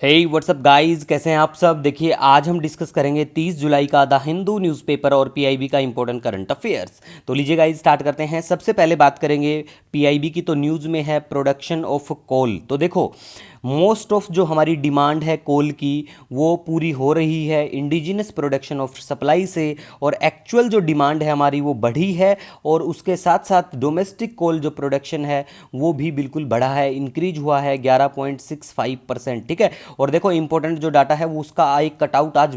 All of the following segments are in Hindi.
हे व्हाट्सअप गाइस, कैसे हैं आप सब। देखिए आज हम डिस्कस करेंगे 30 जुलाई का द हिंदू न्यूज़पेपर और पीआईबी का इंपॉर्टेंट करंट अफेयर्स। तो लीजिए गाइस स्टार्ट करते हैं। सबसे पहले बात करेंगे पीआईबी की, तो न्यूज़ में है प्रोडक्शन ऑफ कोल। तो देखो मोस्ट ऑफ जो हमारी डिमांड है कोल की वो पूरी हो रही है इंडिजिनस प्रोडक्शन ऑफ सप्लाई से, और एक्चुअल जो डिमांड है हमारी वो बढ़ी है, और उसके साथ साथ डोमेस्टिक कोल जो प्रोडक्शन है वो भी बिल्कुल बढ़ा है, इंक्रीज हुआ है 11.65%। ठीक है। और देखो इंपॉर्टेंट जो डाटा है वो उसका एक कटआउट आज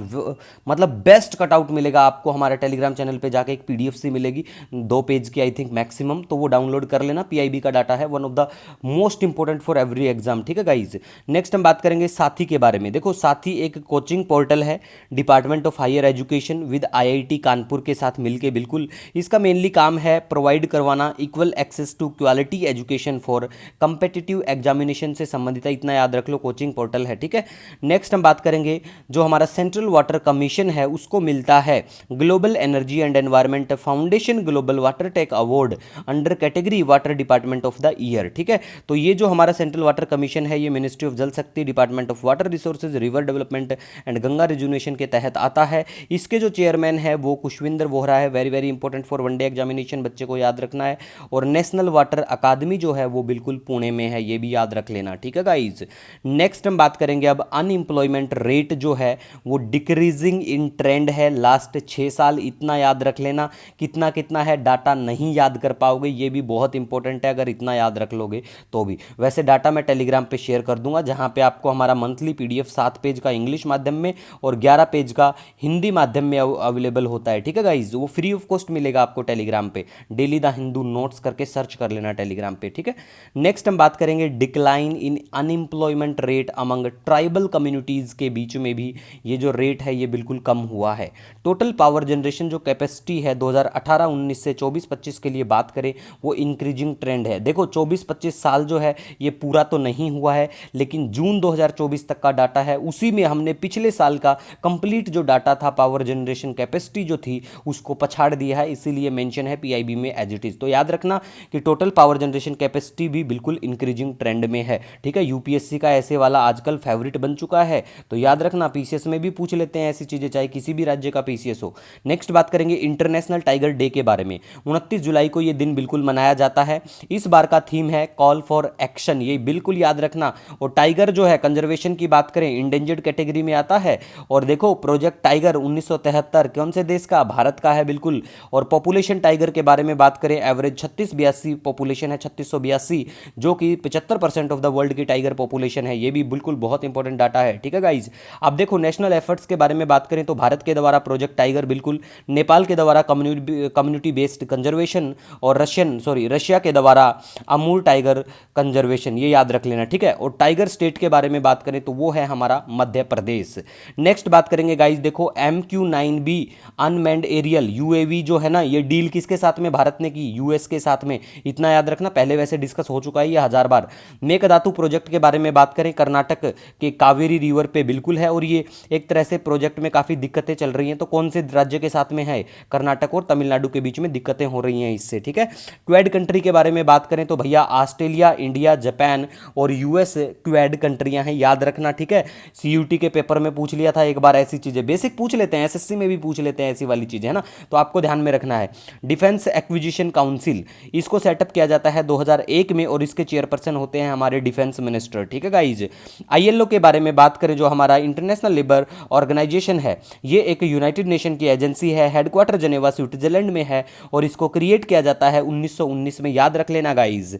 मतलब बेस्ट कटआउट मिलेगा आपको हमारे टेलीग्राम चैनल पे जाके। एक पीडीएफ सी मिलेगी 2 पेज की आई थिंक मैक्सिमम, तो वो डाउनलोड कर लेना। पीआईबी का डाटा है, one of the most important for every exam. ठीक है गाइज। नेक्स्ट हम बात करेंगे साथी के बारे में। देखो साथी एक कोचिंग पोर्टल है department of higher education with IIT Kanpur के साथ मिलके। बिल्कुल इसका मेनली काम है प्रोवाइड करवाना equal access to quality education for competitive examination से संबंधित है, इतना याद रख लो, कोचिंग पोर्टल है। ठीक है। नेक्स्ट हम बात करेंगे जो हमारा सेंट्रल वाटर कमीशन है उसको मिलता है global energy and environment foundation global water tech award under category water department of the year. ठीक है। तो ये जो हमारा सेंट्रल वाटर कमीशन है ये ministry of Jal Shakti, department of water resources, river development and Ganga rejuvenation के तहत आता है। इसके जो चेयरमैन है वो कुशविंदर वोहरा है। Very very important for one day examination, बच्चे को याद रखना है। और नेशनल वाटर अकादमी जो है वो बिल्कुल पुणे में है, ये भी याद रख लेना। ठीक है गाइज। नेक्स्ट हम बात करेंगे अब अनएम्प्लॉयमेंट रेट जो है वो डिक्रीजिंग इन ट्रेंड है लास्ट 6 साल, इतना याद रख लेना। कितना कितना है डाटा नहीं याद कर पाओगे, ये भी बहुत इंपॉर्टेंट है अगर इतना याद रख लोगे तो भी। वैसे डाटा मैं टेलीग्राम पे शेयर कर दूंगा जहां पे आपको हमारा मंथली पीडीएफ 7 पेज का इंग्लिश माध्यम में और 11 पेज का हिंदी माध्यम में अवेलेबल होता है। ठीक है गाइज। वो फ्री ऑफ कॉस्ट मिलेगा आपको टेलीग्राम पे, डेली द हिंदू नोट्स करके सर्च कर लेना टेलीग्राम पे। ठीक है। नेक्स्ट हम बात करेंगे decline in unemployment rate among tribal communities के बीच में भी ये जो रेट है ये बिल्कुल कम हुआ है। टोटल पावर जनरेशन जो कैपेसिटी है 2018-19 से 24-25 के लिए बात करें वो इंक्रीजिंग ट्रेंड है। देखो 24-25 साल जो है ये पूरा तो नहीं हुआ है, लेकिन जून 2024 तक का डाटा है, उसी में हमने पिछले साल का कंप्लीट जो डाटा था पावर जनरेशन कैपेसिटी जो थी उसको पछाड़ दिया है, इसीलिए मेंशन है पीआईबी में एज इट इज। तो याद रखना कि टोटल पावर जनरेशन कैपेसिटी भी बिल्कुल इंक्रीजिंग ट्रेंड में है। ठीक है। यूपीएससी का ऐसे वाला आजकल फेवरेट बन चुका है, तो याद रखना पीसीएस में भी पूछ लेते हैं ऐसी चीजें, चाहे किसी भी राज्य का पीसीएस हो। नेक्स्ट बात करेंगे इंटरनेशनल टाइगर डे के बारे में। 29 जुलाई को यह दिन बिल्कुल मनाया जाता है। इस बार का थीम है कॉल फॉर एक्शन, ये बिल्कुल याद रखना। और टाइगर जो है कंजर्वेशन की बात करें इंडेंजर्ड कैटेगरी में आता है। और देखो प्रोजेक्ट टाइगर 1973 कौन से देश का, भारत का है बिल्कुल। और पॉपुलेशन टाइगर के बारे में बात करें एवरेज 3682 पॉपुलेशन है, 3682, जो कि 75% ऑफ द वर्ल्ड की टाइगर पॉपुलेशन है। ये भी बिल्कुल बहुत इंपॉर्टेंट डाटा है। ठीक है गाइज। अब देखो नेशनल एफर्ट्स के बारे में बात करें तो भारत के द्वारा प्रोजेक्ट टाइगर बिल्कुल, नेपाल के द्वारा कम्युनिटी बेस्ड कंजर्वेशन, और रशिया के द्वारा अमूल टाइगर कंजर्वेशन, ये याद रख लेना। ठीक है। और टाइगर स्टेट के बारे में बात करें तो वो है हमारा मध्य प्रदेश। नेक्स्ट बात करेंगे गाइज, देखो MQ-9B अनमैन्ड एरियल यूएवी जो है ना, ये डील किसके साथ में भारत ने की, यूएस के साथ में, इतना याद रखना। पहले वैसे डिस्कस हो चुका है ये 1000 बार। मेघधातु प्रोजेक्ट के बारे में बात करें कर्नाटक के कावेरी रिवर पे बिल्कुल है, और ये एक तरह से प्रोजेक्ट में काफी दिक्कतें चल रही हैं। तो कौन से राज्य के साथ में है, कर्नाटक और तमिलनाडु के बीच में दिक्कतें हो रही हैं इससे। ठीक है। क्वेड कंट्री के बारे में बात करें तो भैया ऑस्ट्रेलिया, इंडिया, जापान और यूएस क्वेड कंट्रियां हैं, याद रखना। ठीक है। सीयूटी के पेपर में पूछ लिया था एक बार ऐसी चीजें, बेसिक पूछ लेते हैं, एसएससी में भी पूछ लेते हैं ऐसी वाली चीजें, है ना, तो आपको ध्यान में रखना है। डिफेंस एक्विजिशन काउंसिल, इसको सेटअप किया जाता है 2001 में, और इसके चेयरपर्सन होते हैं हमारे डिफेंस मिनिस्टर। ठीक है गाइज। आईएलओ के बारे में बात करें जो हमारा इंटरनेशनल लेबर ऑर्गेनाइजेशन है, ये एक यूनाइटेड नेशन की एजेंसी है, हेडक्वार्टर जेनेवा स्विट्जरलैंड में है, और इसको क्रिएट किया जाता है 1919 में, याद रख लेना गाइज।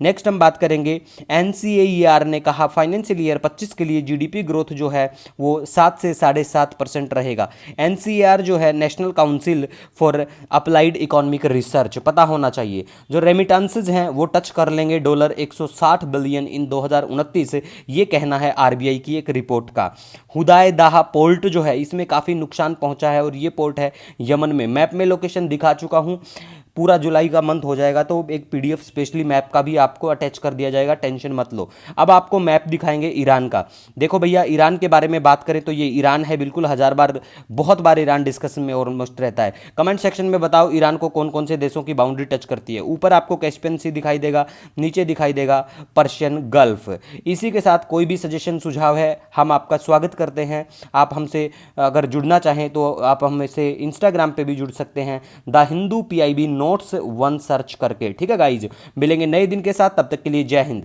नेक्स्ट हम बात करेंगे एनसीएईआर ने कहा फाइनेंशियल ईयर 25 के लिए जीडीपी ग्रोथ जो है वो 7 से 7.5% रहेगा। एनसीईआर जो है national council for applied economic research, पता होना चाहिए। जो रेमिटेंसेज हैं वो टच कर लेंगे $160 बिलियन इन 2029, ये कहना है आरबीआई की एक रिपोर्ट का। हुदाय दाहा पोर्ट जो है इसमें काफ़ी नुकसान पहुंचा है, और ये पोर्ट है यमन में। मैप में लोकेशन दिखा चुका हूं। पूरा जुलाई का मंथ हो जाएगा तो एक पीडीएफ स्पेशली मैप का भी आपको अटैच कर दिया जाएगा, टेंशन मत लो। अब आपको मैप दिखाएंगे ईरान का। देखो भैया, ईरान के बारे में बात करें तो ये ईरान है, बिल्कुल हजार बार, बहुत बार ईरान डिस्कशन में ऑलमोस्ट रहता है। कमेंट सेक्शन में बताओ ईरान को कौन कौन से देशों की बाउंड्री टच करती है। ऊपर आपको कैस्पियन सी दिखाई देगा, नीचे दिखाई देगा पर्शियन गल्फ। इसी के साथ कोई भी सजेशन सुझाव है हम आपका स्वागत करते हैं। आप हमसे अगर जुड़ना चाहें तो आप हमसे इंस्टाग्राम पे भी जुड़ सकते हैं, the Hindu PIB notes 1 search करके। ठीक है गाइज, मिलेंगे नए दिन के साथ, तब तक के लिए जय हिंद।